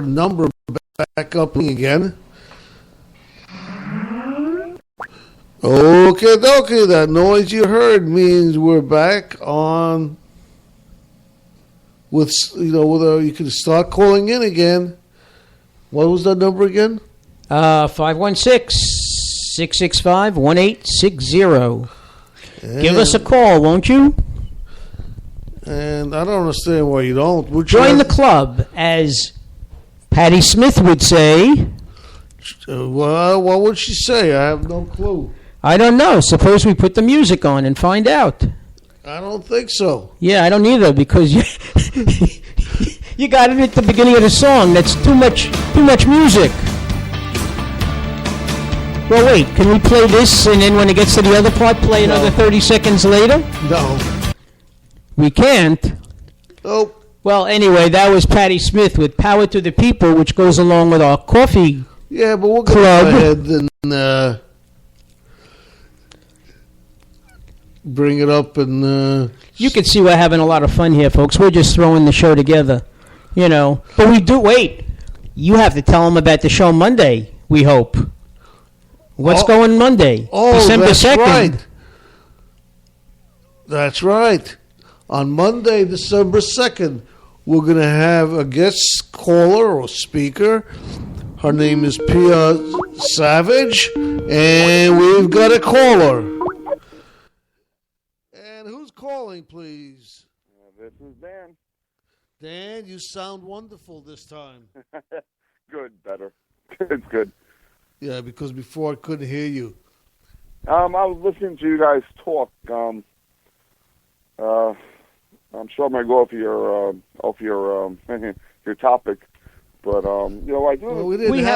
our number back up again. Okay, that noise you heard means we're back on with you can start calling in again. What was that number again? 516-665-1860. Give us a call, won't you? And I don't understand why you don't. Join the club, as Patti Smith would say. Well, what would she say? I have no clue. I don't know. Suppose we put the music on and find out. I don't think so. Yeah, I don't either, because you you got it at the beginning of the song. That's too much music. Well, wait. Can we play this, and then when it gets to the other part, play another 30 seconds later? No. We can't. Oh. Well, anyway, that was Patti Smith with Power to the People, which goes along with our coffee Yeah, but we'll club. go ahead and bring it up and... You can see we're having a lot of fun here, folks. We're just throwing the show together, But we do... Wait. You have to tell them about the show Monday, we hope. What's going Monday? December 2nd. Right. That's right. On Monday, December 2nd, we're going to have a guest caller or speaker. Her name is Pia Savage, and we've got a caller. And who's calling, please? This is Dan. Dan, you sound wonderful this time. Good, better. It's good. Yeah, because before I couldn't hear you. I was listening to you guys talk. I'm sure I'm gonna go off your your topic, but I do. Well,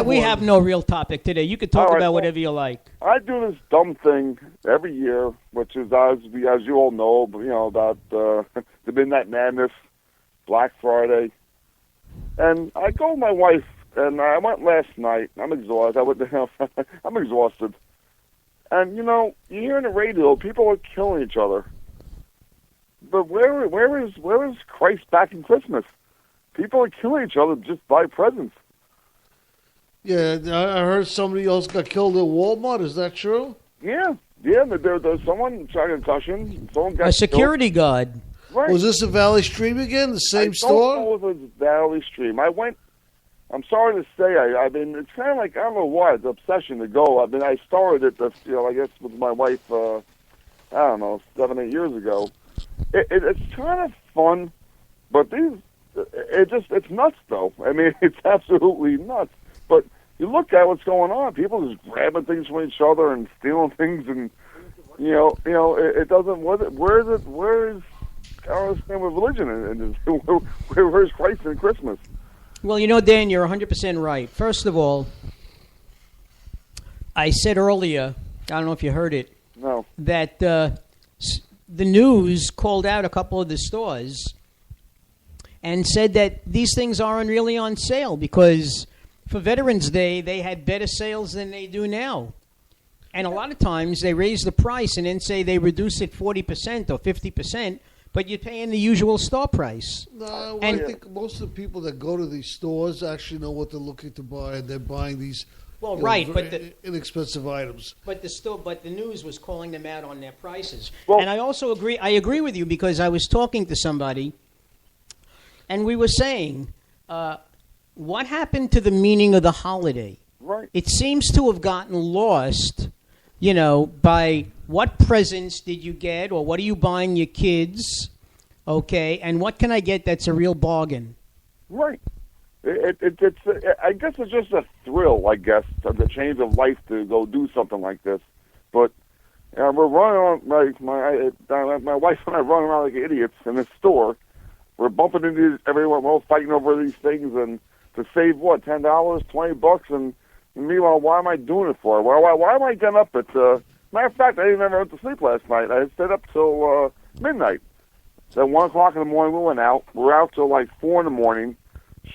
we have no real topic today. You can talk about whatever you like. I do this dumb thing every year, which is as you all know, about the Midnight Madness, Black Friday, and I go with my wife, and I went last night. I'm exhausted. I'm exhausted, and you hear on the radio people are killing each other. But where is Christ back in Christmas? People are killing each other just by presents. Yeah, I heard somebody else got killed at Walmart. Is that true? Yeah. There's someone shot a concussion. Someone got a security guard. Right. Was this a Valley Stream again? The same store? I don't know if it was Valley Stream. I went. I'm sorry to say, I've been. It's kind of like, I don't know why, the obsession to go. I started it. I guess with my wife. I don't know, 7-8 years ago. It's kind of fun, but it's nuts though. I mean, it's absolutely nuts. But you look at what's going on. People just grabbing things from each other and stealing things, and it doesn't. Where is? I don't understand what religion is. Where's Christ in Christmas? Well, Dan, you're 100% right. First of all, I said earlier, I don't know if you heard it. No. That the news called out a couple of the stores and said that these things aren't really on sale because for Veterans Day, they had better sales than they do now. And a lot of times they raise the price and then say they reduce it 40% or 50%, but you're paying the usual store price. No, I think most of the people that go to these stores actually know what they're looking to buy, and they're buying these inexpensive items. But the news was calling them out on their prices. Well, and I also agree. I agree with you because I was talking to somebody, and we were saying, what happened to the meaning of the holiday? Right. It seems to have gotten lost, by what presents did you get or what are you buying your kids, okay, and what can I get that's a real bargain? Right. It's I guess it's just a thrill, I guess, the change of life to go do something like this. But we're running on, my wife and I run around like idiots in this store. We're bumping into everyone. We're all fighting over these things, and to save $10, $20, and meanwhile, why am I doing it for? Why am I getting up at? Matter of fact, I didn't ever went to sleep last night. I stayed up till midnight. Then 1 o'clock in the morning, we went out. We're out till like 4 in the morning.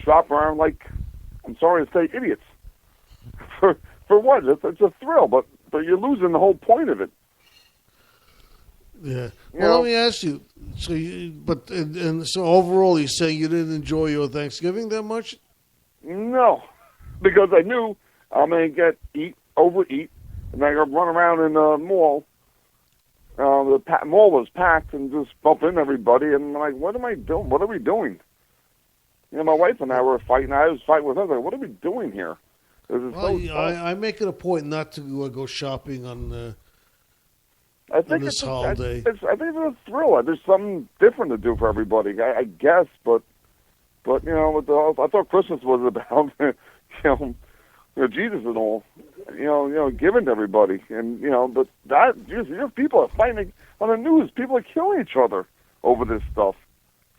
Shop around like, I'm sorry to say, idiots. For what? It's a thrill, but you're losing the whole point of it. Yeah. Let me ask you. So, so overall, you say you didn't enjoy your Thanksgiving that much? No, because I knew I'm going to overeat, and I got to run around in the mall. The mall was packed and just bump into everybody, and I'm like, what am I doing? What are we doing? My wife and I were fighting. I was fighting with her. Like, what are we doing here? I make it a point not to go shopping on this holiday. I think it's a thrill. There's something different to do for everybody, I guess. But I thought Christmas was about Jesus and all, giving to everybody, and but people are fighting on the news. People are killing each other over this stuff.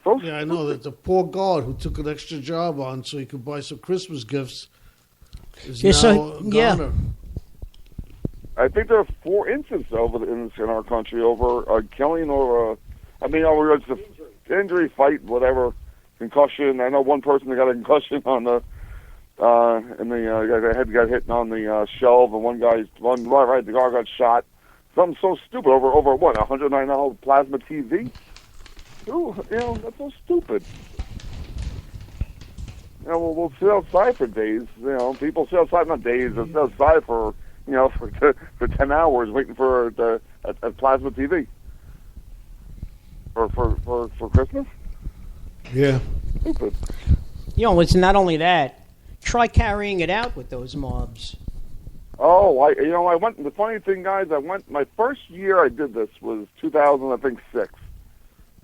So yeah, I know that the poor guard who took an extra job on so he could buy some Christmas gifts is now a goner. I think there are 4 incidents in our country over killing or it's an injury, fight, whatever, concussion. I know one person that got a concussion on the head got hit on the shelf, and the guy got shot. Something so stupid over what, $109 plasma TV? Ooh, that's so stupid. We'll sit outside for days. People sit outside, not days. They'll sit outside for 10 hours waiting for a plasma TV. For Christmas. Yeah. Stupid. It's not only that. Try carrying it out with those mobs. Oh, I went. The funny thing, guys, my first year I did this was 2006.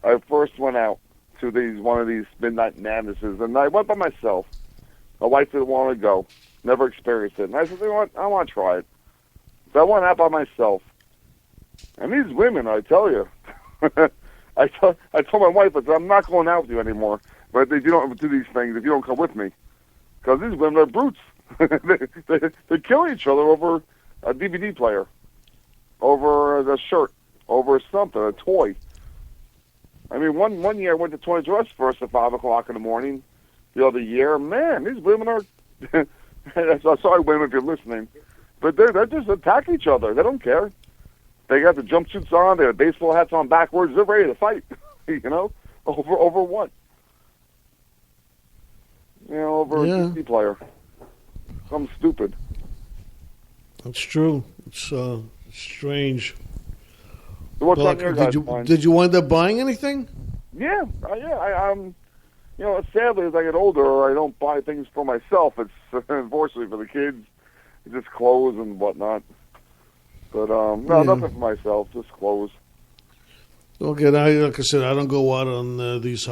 I first went out to one of these midnight madnesses, and I went by myself. My wife didn't want to go, never experienced it, and I said, you know what, I want to try it. So I went out by myself, and these women, I tell you, I told my wife, I said, I'm not going out with you anymore. But you don't do these things if you don't come with me, because these women are brutes. they kill each other over a DVD player, over a shirt, over something, a toy. I mean, one year I went to Toys R Us first at 5 o'clock in the morning. The other year, man, these women are. Sorry, women, if you're listening, but they just attack each other. They don't care. They got the jumpsuits on, they have baseball hats on backwards. They're ready to fight. Over what? Over a DVD player. Something stupid. That's true. It's strange. So what's on your guys' mind? Did you wind up buying anything? Yeah. Sadly, as I get older, I don't buy things for myself. It's unfortunately for the kids. It's just clothes and whatnot. But nothing for myself. Just clothes. Okay, like I said, I don't go out on these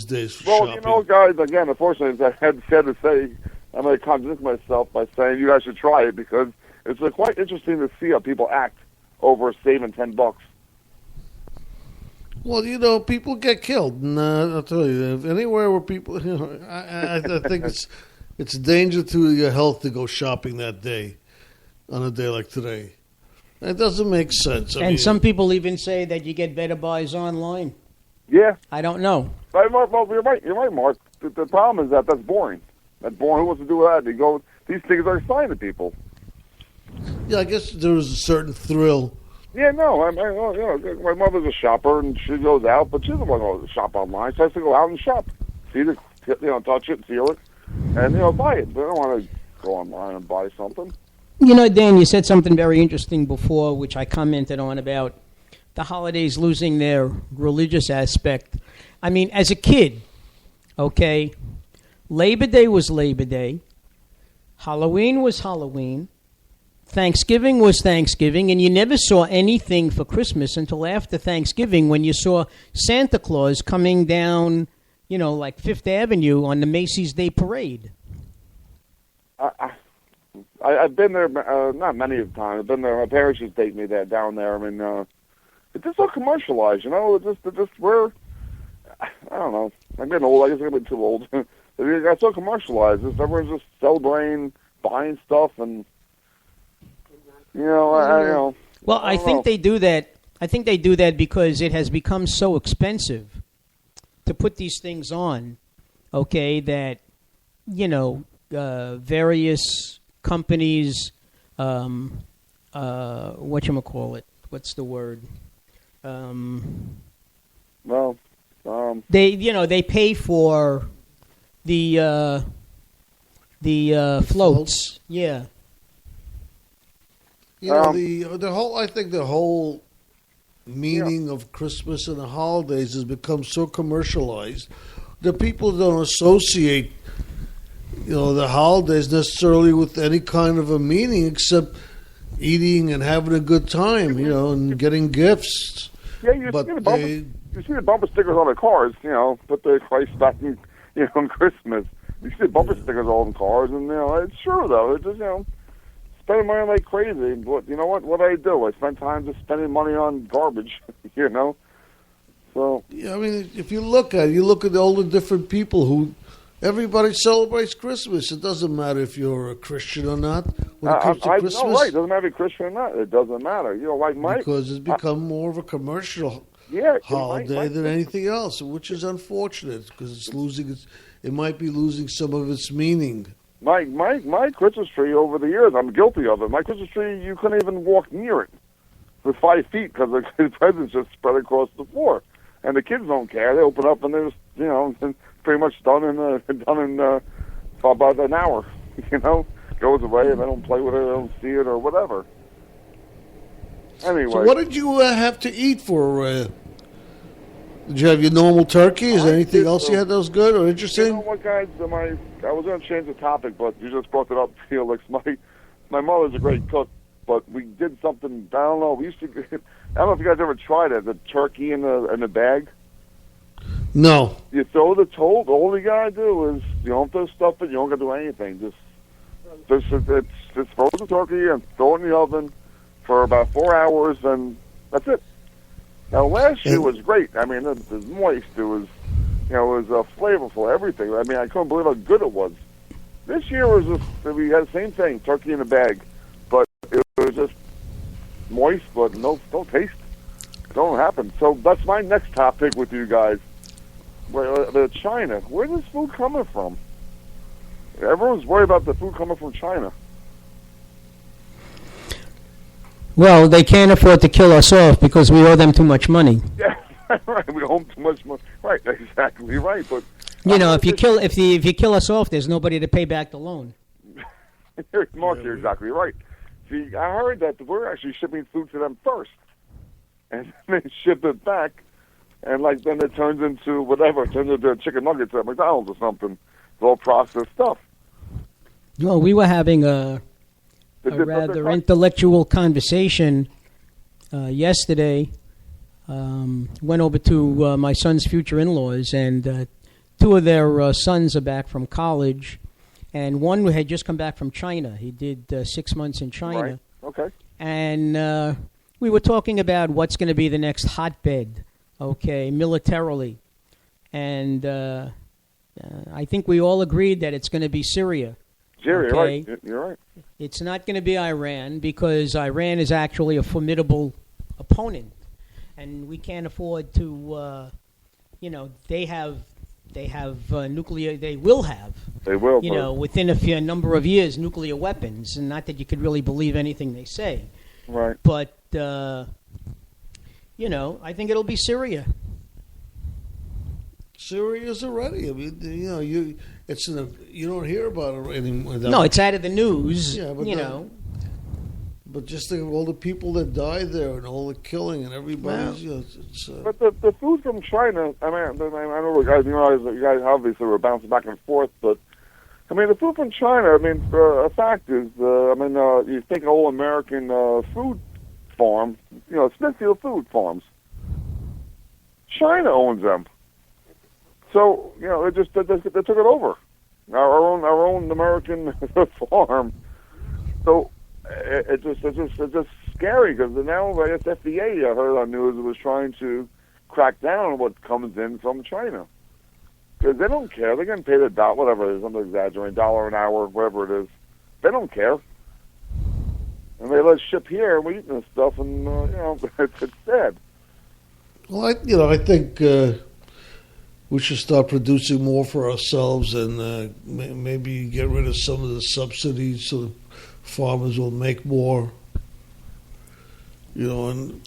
days for shopping. Well, guys, again, unfortunately, I had to say, I'm going to contradict myself by saying you guys should try it, because it's quite interesting to see how people act over saving $10. Well, people get killed, and I'll tell you, if anywhere where people, I think it's a danger to your health to go shopping that day, on a day like today. It doesn't make sense. I mean, some people even say that you get better buys online. Yeah. I don't know. Well, you're right, Mark. The problem is that's boring. That's boring. Who wants to do that? These things are assigned to people. Yeah, I guess there was a certain thrill. Yeah, no, my mother's a shopper, and she goes out, but she doesn't want to shop online. She has to go out and shop, touch it, feel it, and buy it. But I don't want to go online and buy something. Dan, you said something very interesting before, which I commented on about the holidays losing their religious aspect. I mean, as a kid, okay, Labor Day was Labor Day, Halloween was Halloween, Thanksgiving was Thanksgiving, and you never saw anything for Christmas until after Thanksgiving, when you saw Santa Claus coming down, like Fifth Avenue on the Macy's Day Parade. I've been there, not many times. I've been there. My parents just take me down there. I mean, it's just so commercialized, It's just we're, I don't know. I'm getting old. I guess I'm getting too old. It got so commercialized. Everyone's just celebrating, buying stuff, and I don't know. Well, I think they do that. I think they do that because it has become so expensive to put these things on. Okay, that various companies, whatchamacallit, what's the word? They pay for the the floats. Yeah. You know, the whole. I think the whole meaning of Christmas and the holidays has become so commercialized that people don't associate, the holidays necessarily with any kind of a meaning except eating and having a good time, and getting gifts. Yeah, you see the bumper stickers on the cars, put the Christ back in, on Christmas. You see the bumper stickers all in cars, and, it's true, though. It's just, spending money like crazy. But you know what? What do? I spend time just spending money on garbage, So. Yeah, I mean, if you look at all the different people who, everybody celebrates Christmas. It doesn't matter if you're a Christian or not. When it comes to Christmas, no, right. It doesn't matter if you're Christian or not. It doesn't matter. Like Mike. Because it's become more of a commercial holiday than anything else, which is unfortunate because it's losing it might be losing some of its meaning. My Christmas tree over the years, I'm guilty of it. My Christmas tree, you couldn't even walk near it for 5 feet because the presents just spread across the floor. And the kids don't care. They open up and they're just, pretty much done in about an hour. Goes away and they don't play with it, they don't see it or whatever. Anyway. So what did you have to eat for? Did you have your normal turkey? Is there anything else you had that was good or interesting? You know what, guys? I was going to change the topic, but you just brought it up, Felix. My mother's a great cook, but we did something. I don't know. We used to. I don't know if you guys ever tried it. The turkey in the bag. No. You throw the toll. All you gotta do is you don't have to stuff it. You don't gotta do anything. Just throw the turkey and throw it in the oven for about 4 hours, and that's it. Now last year was great. I mean, it was moist. It was, it was flavorful. Everything. I mean, I couldn't believe how good it was. This year was we had the same thing, turkey in a bag, but it was just moist, but no taste. It don't happen. So that's my next topic with you guys. China. Where's this food coming from? Everyone's worried about the food coming from China. Well, they can't afford to kill us off because we owe them too much money. Yeah, right. We owe them too much money. Right, exactly right. But if you kill us off, there's nobody to pay back the loan. Mark, you're exactly right. See, I heard that we're actually shipping food to them first, and they ship it back, and then it turns into whatever. It turns into chicken nuggets at McDonald's or something. It's all processed stuff. Well, we were having a rather intellectual conversation yesterday. Went over to my son's future in-laws, and two of their sons are back from college, and one had just come back from China. He did 6 months in China. Right. Okay. And we were talking about what's going to be the next hotbed, militarily. And I think we all agreed that it's going to be Syria. Syria, right. You're right. It's not going to be Iran because Iran is actually a formidable opponent. And we can't afford to, they have nuclear. They will have. They will. Within a number of years, nuclear weapons, and not that you could really believe anything they say. Right. But I think it'll be Syria. Syria's already. I mean, you don't hear about it anymore. No, it's out of the news. Yeah, but But just think of all the people that died there and all the killing and everybody's. But the food from China. I know you guys obviously were bouncing back and forth, but I mean the food from China. I mean, a fact is, you think old American food farm, Smithfield Food Farms. China owns them, so they took it over. Our own American farm. So. It's just scary because now I guess FDA, I heard on news, was trying to crack down on what comes in from China because they don't care. They're getting paid whatever it is. I'm exaggerating, $1 an hour, whatever it is. They don't care, and they let us ship here and we eat this stuff, and it's sad. Well, I think we should start producing more for ourselves and maybe get rid of some of the subsidies so farmers will make more, and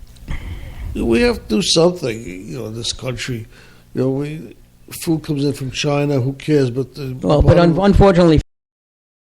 we have to do something, in this country. Food comes in from China, who cares? But unfortunately,